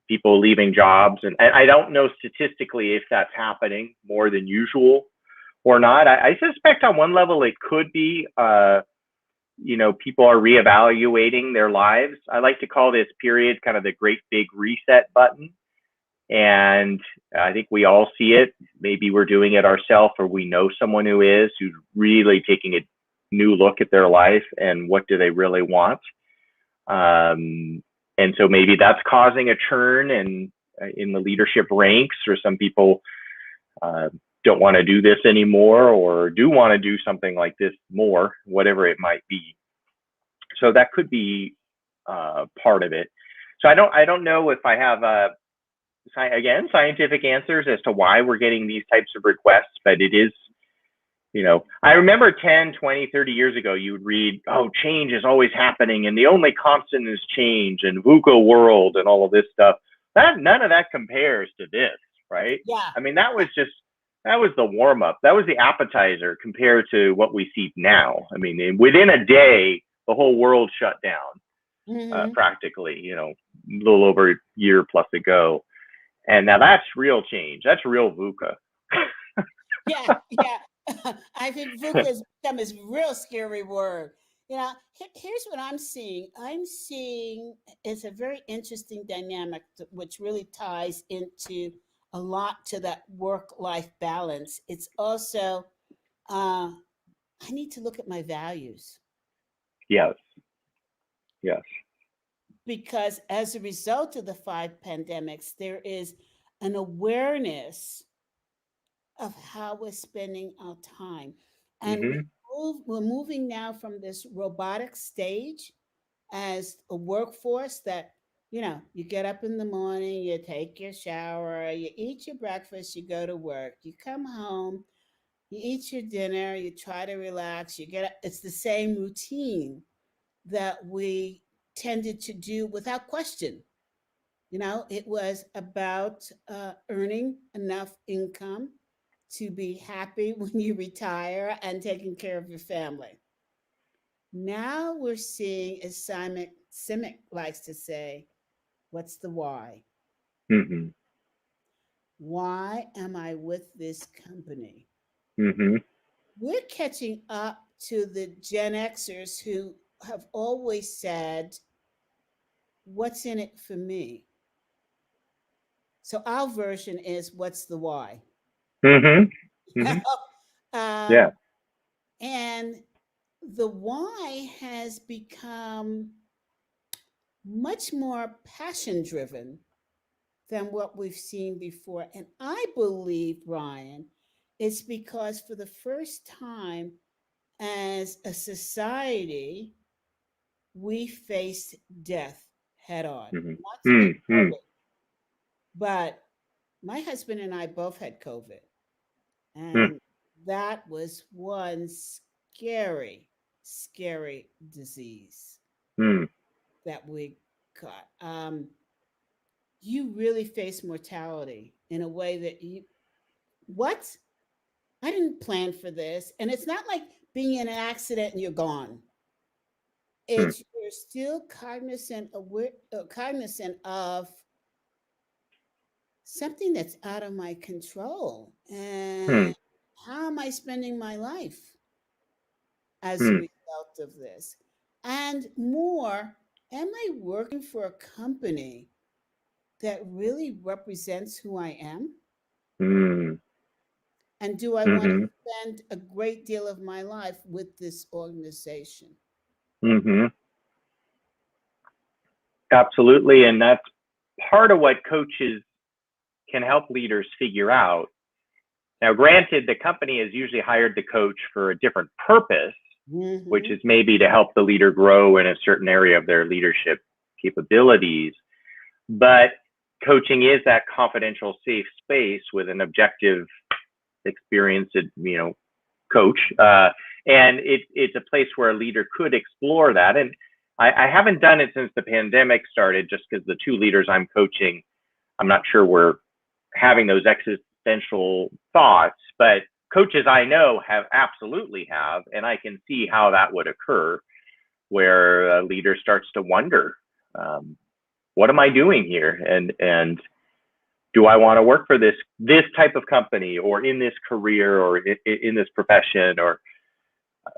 people leaving jobs, and I don't know statistically if that's happening more than usual or not. I suspect on one level it could be, people are reevaluating their lives. I like to call this period kind of the great big reset button. And I think we all see it. Maybe we're doing it ourselves, or we know someone who is, who's really taking a new look at their life and what do they really want. And so maybe that's causing a churn in the leadership ranks, or some people uh, don't want to do this anymore, or do want to do something like this more, whatever it might be. So that could be part of it. So I don't know if I have again scientific answers as to why we're getting these types of requests, but it is, I remember 10, 20, 30 years ago, you would read, oh, change is always happening and the only constant is change, and VUCA world and all of this stuff. None of that compares to this, right? Yeah. I mean, that was the warm up. That was the appetizer compared to what we see now. I mean, within a day, the whole world shut down, Hmm. practically, a little over a year plus ago. And now that's real change. That's real VUCA. Yeah, yeah. I think VUCA has become a real scary word. Here's what I'm seeing. I'm seeing it's a very interesting dynamic, which really ties into a lot to that work-life balance. It's also, uh, I need to look at my values Yes, yes. because as a result of the five pandemics, there is an awareness of how we're spending our time. And Hmm. we're moving now from this robotic stage as a workforce that, you get up in the morning, you take your shower, you eat your breakfast, you go to work, you come home, you eat your dinner, you try to relax, it's the same routine that we tended to do without question. It was about earning enough income to be happy when you retire and taking care of your family. Now we're seeing, as Simon Simic likes to say, what's the why? Hmm. Why am I with this company? Hmm. We're catching up to the Gen Xers who have always said, what's in it for me? So our version is, what's the why? Hmm. Hmm. Yeah. um, and the why has become much more passion driven than what we've seen before. And I believe, Brian, it's because for the first time as a society, we faced death head on. Hmm. Not through Hmm. COVID, but my husband and I both had COVID. Hmm. And that was one scary, scary disease Hmm. that we caught. You really face mortality in a way that what? I didn't plan for this. And it's not like being in an accident and you're gone. Hmm. It's you're still cognizant of something that's out of my control. Hmm. And how am I spending my life as a Hmm. result of this? And more, am I working for a company that really represents who I am? Hmm. And do I want to Hmm. spend a great deal of my life with this organization? Hmm. Absolutely. And that's part of what coaches can help leaders figure out. Now, granted, the company has usually hired the coach for a different purpose, which Hmm. is maybe to help the leader grow in a certain area of their leadership capabilities. But coaching is that confidential, safe space with an objective, experienced, coach. And it's a place where a leader could explore that. And I haven't done it since the pandemic started, just because the two leaders I'm coaching, I'm not sure we're having those existential thoughts, but coaches I know absolutely have, and I can see how that would occur, where a leader starts to wonder, um, what am I doing here, and do I want to work for this type of company, or in this career, or in this profession, or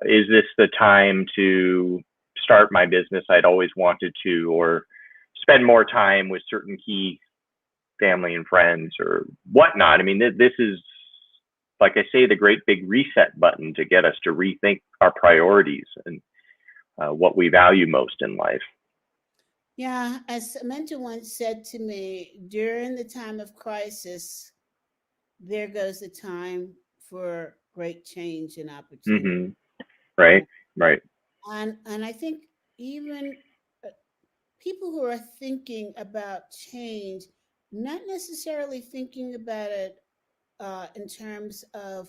is this the time to start my business I'd always wanted to, or spend more time with certain key family and friends or whatnot. I mean, this is, like I say, the great big reset button to get us to rethink our priorities and what we value most in life. Yeah, as a mentor once said to me, during the time of crisis, there goes the time for great change and opportunity. Mm-hmm. Right. Right. And I think even uh, people who are thinking about change, not necessarily thinking about it in terms of,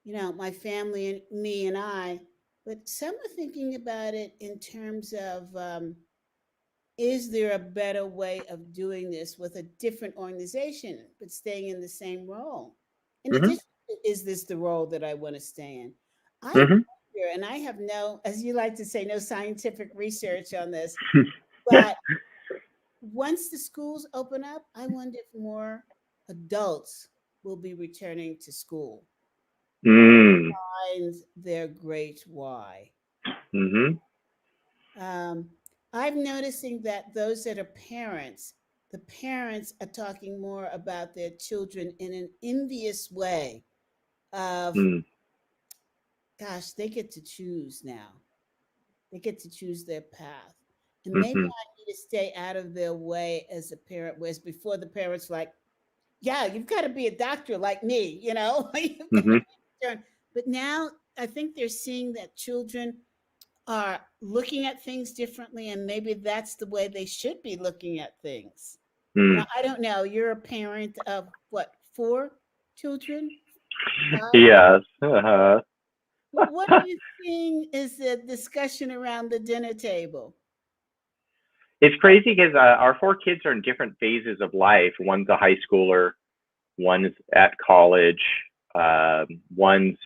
my family and me and I, but some are thinking about it in terms of, is there a better way of doing this with a different organization, but staying in the same role? In Mm-hmm. addition, is this the role that I want to stay in? I Mm-hmm. wonder, and I have no, as you like to say, no scientific research on this, but once the schools open up, I wonder if more adults will be returning to school to Mm. find their great why. Mm-hmm. Um, I'm noticing that those that are parents, the parents are talking more about their children in an envious way of, Mm. gosh, they get to choose now. They get to choose their path. And maybe Mm-hmm. I need to stay out of their way as a parent, whereas before the parents like, yeah, you've got to be a doctor like me, you've got to Mm-hmm. be a turn. But now I think they're seeing that children are looking at things differently, and maybe that's the way they should be looking at things. Mm. I don't know. You're a parent of what, four children? Five? Yes. What are you seeing is the discussion around the dinner table? It's crazy because our four kids are in different phases of life. One's a high schooler, one's at college, one's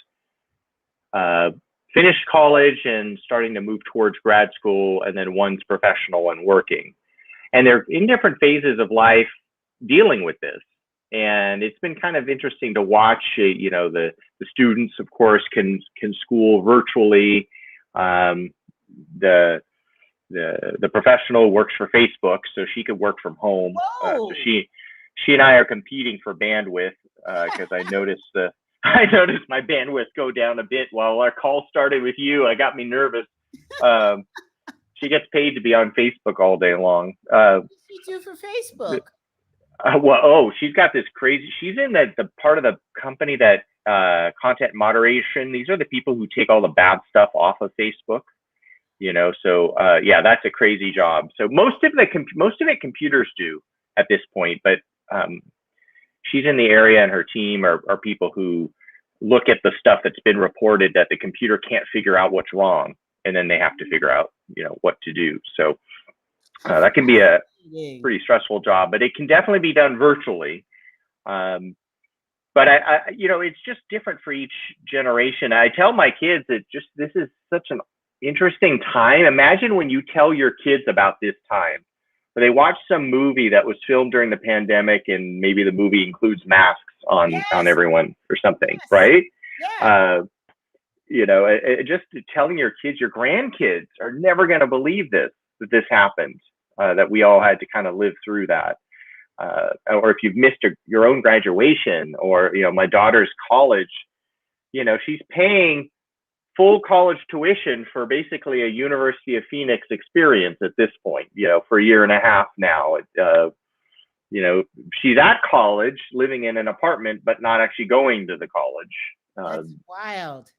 uh, finished college and starting to move towards grad school, and then one's professional and working. And they're in different phases of life dealing with this. And it's been kind of interesting to watch. The students, of course, can school virtually. Um, the the professional works for Facebook, so she could work from home. So Whoa! she and I are competing for bandwidth, because I noticed I noticed my bandwidth go down a bit while our call started with you. I got me nervous. Um, she gets paid to be on Facebook all day long. What did she do for Facebook? She's got this crazy. She's in the part of the company that content moderation. These are the people who take all the bad stuff off of Facebook. So yeah, that's a crazy job. So most of it computers do at this point, but she's in the area, and her team are people who look at the stuff that's been reported that the computer can't figure out what's wrong, and then they have to figure out, what to do. So that can be a pretty stressful job, but it can definitely be done virtually. But it's just different for each generation. I tell my kids that this is such an interesting time. Imagine when you tell your kids about this time. They watch some movie that was filmed during the pandemic, and maybe the movie includes masks on everyone or something, right? Yeah. Just telling your kids, your grandkids are never going to believe that this happened, that we all had to kind of live through that. Or if you've missed your own graduation, or, my daughter's college, she's paying full college tuition for basically a University of Phoenix experience at this point, for a year and a half now. She's at college living in an apartment, but not actually going to the college. That's wild.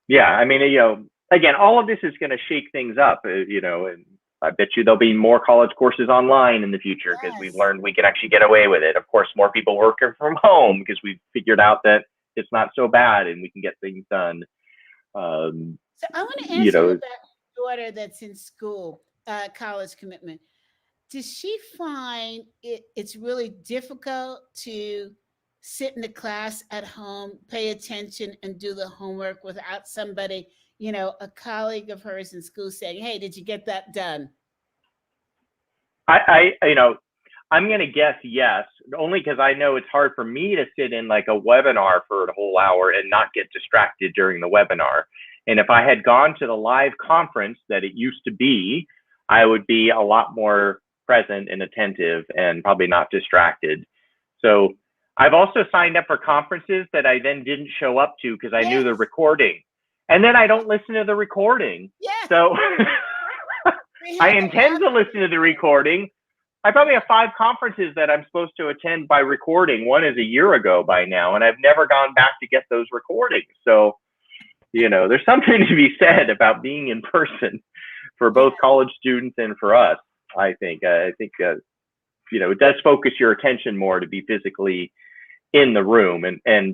Yeah. I mean, again, all of this is going to shake things up, and I bet you there'll be more college courses online in the future, because we've learned we can actually get away with it. Of course, more people working from home, because we've figured out that it's not so bad and we can get things done. So I want to ask you about your daughter that's in school, college commitment. Does she find it's really difficult to sit in the class at home, pay attention, and do the homework without somebody, a colleague of hers in school saying, "Hey, did you get that done?" I'm going to guess yes, only because I know it's hard for me to sit in like a webinar for a whole hour and not get distracted during the webinar. And if I had gone to the live conference that it used to be, I would be a lot more present and attentive and probably not distracted. So I've also signed up for conferences that I then didn't show up to because I knew the recording. And then I don't listen to the recording. Yeah. So I intend to listen to the recording. I probably have 5 conferences that I'm supposed to attend by recording. One is a year ago by now, and I've never gone back to get those recordings. So, there's something to be said about being in person for both college students and for us. I think it does focus your attention more to be physically in the room. And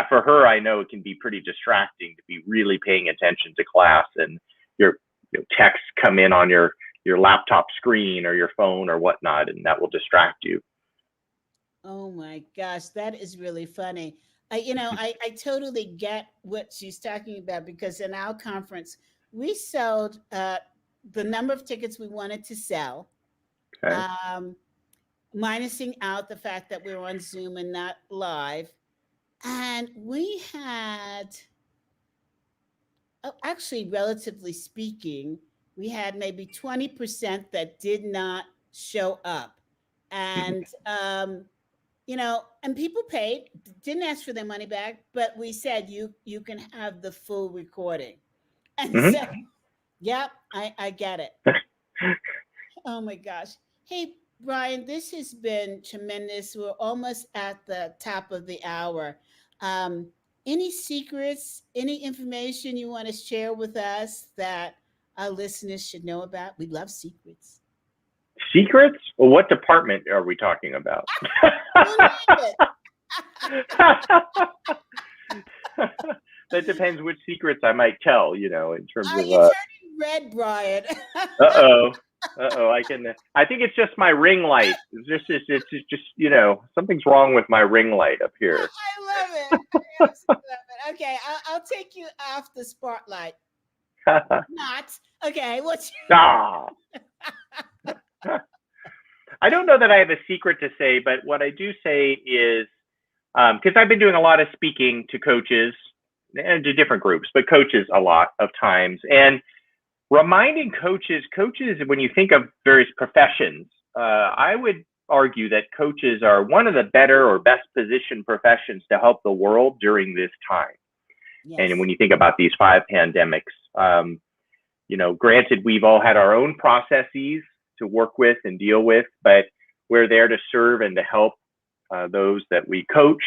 for her, I know it can be pretty distracting to be really paying attention to class, and your texts come in on your laptop screen or your phone or whatnot, and that will distract you. Oh my gosh, that is really funny. I totally get what she's talking about, because in our conference, we sold the number of tickets we wanted to sell, Okay. minusing out the fact that we were on Zoom and not live. And we had, actually, relatively speaking, we had maybe 20% that did not show up. And, and people paid, didn't ask for their money back, but we said you can have the full recording. And so, yep, I get it. Oh my gosh. Hey, Brian, this has been tremendous. We're almost at the top of the hour. Any secrets, any information you want to share with us that our listeners should know about? We love secrets. Secrets? Well, what department are we talking about? That depends which secrets I might tell, in terms of. You're turning red, Brian. Uh-oh. I think it's just my ring light. It's just something's wrong with my ring light up here. I love it. I absolutely love it. Okay, I'll take you off the spotlight. Not. Okay, what's I don't know that I have a secret to say, but what I do say is, because I've been doing a lot of speaking to coaches and to different groups, but coaches a lot of times, and reminding coaches, when you think of various professions, I would argue that coaches are one of the better or best positioned professions to help the world during this time. Yes. And when you think about these 5 pandemics, granted, we've all had our own processes to work with and deal with, but we're there to serve and to help those that we coach,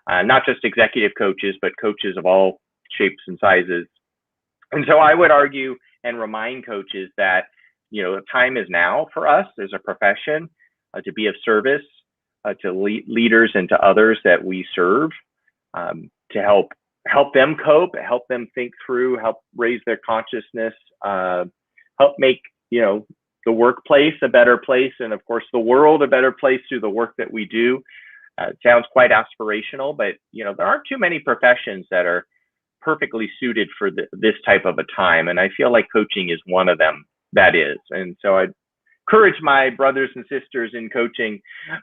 not just executive coaches, but coaches of all shapes and sizes. And so I would argue and remind coaches that, the time is now for us as a profession to be of service to leaders and to others that we serve. to help them cope, help them think through, help raise their consciousness, help make the workplace a better place, and of course the world a better place through the work that we do. It sounds quite aspirational, but there aren't too many professions that are perfectly suited for this type of a time, and I feel like coaching is one of them that is. And so I encourage my brothers and sisters in coaching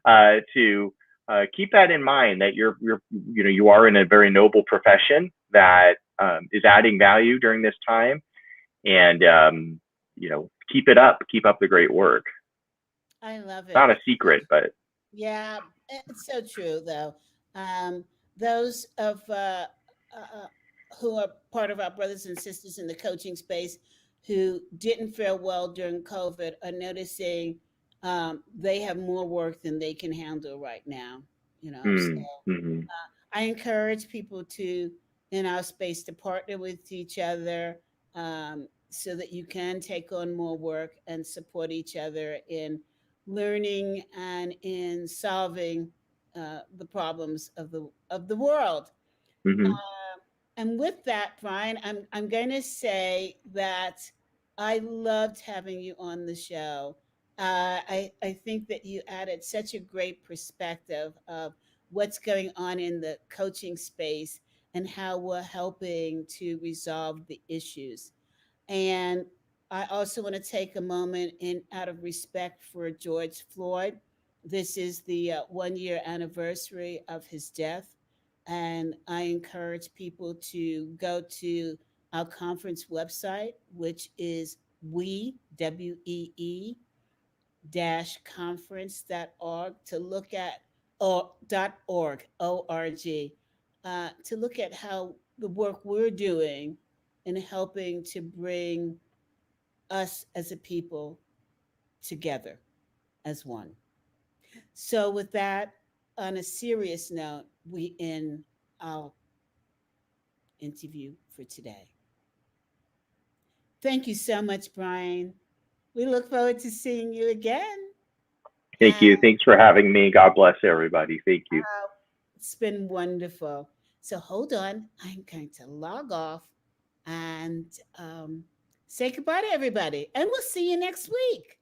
to keep that in mind, that you are in a very noble profession that is adding value during this time, and keep it up, keep up the great work. I love Not it. a secret, but Yeah, it's so true, though. Those of uh, who are part of our brothers and sisters in the coaching space who didn't fare well during COVID are noticing they have more work than they can handle right now. So mm-hmm. I encourage people to, in our space, to partner with each other so that you can take on more work and support each other in learning and in solving the problems of the world. Mm-hmm. And with that, Brian, I'm going to say that I loved having you on the show. I think that you added such a great perspective of what's going on in the coaching space and how we're helping to resolve the issues. And I also want to take a moment in out of respect for George Floyd. This is the 1 year anniversary of his death. And I encourage people to go to our conference website, which is WEE dash conference.org to look at, or .org, O-R-G, to look at how the work we're doing in helping to bring us as a people together as one. So, with that, on a serious note, we end our interview for today. Thank you so much, Brian. We look forward to seeing you again. Thank And you. Thanks for having me. God bless everybody. Thank you. it's been wonderful. So, hold on. I'm going to log off and say goodbye to everybody. And we'll see you next week.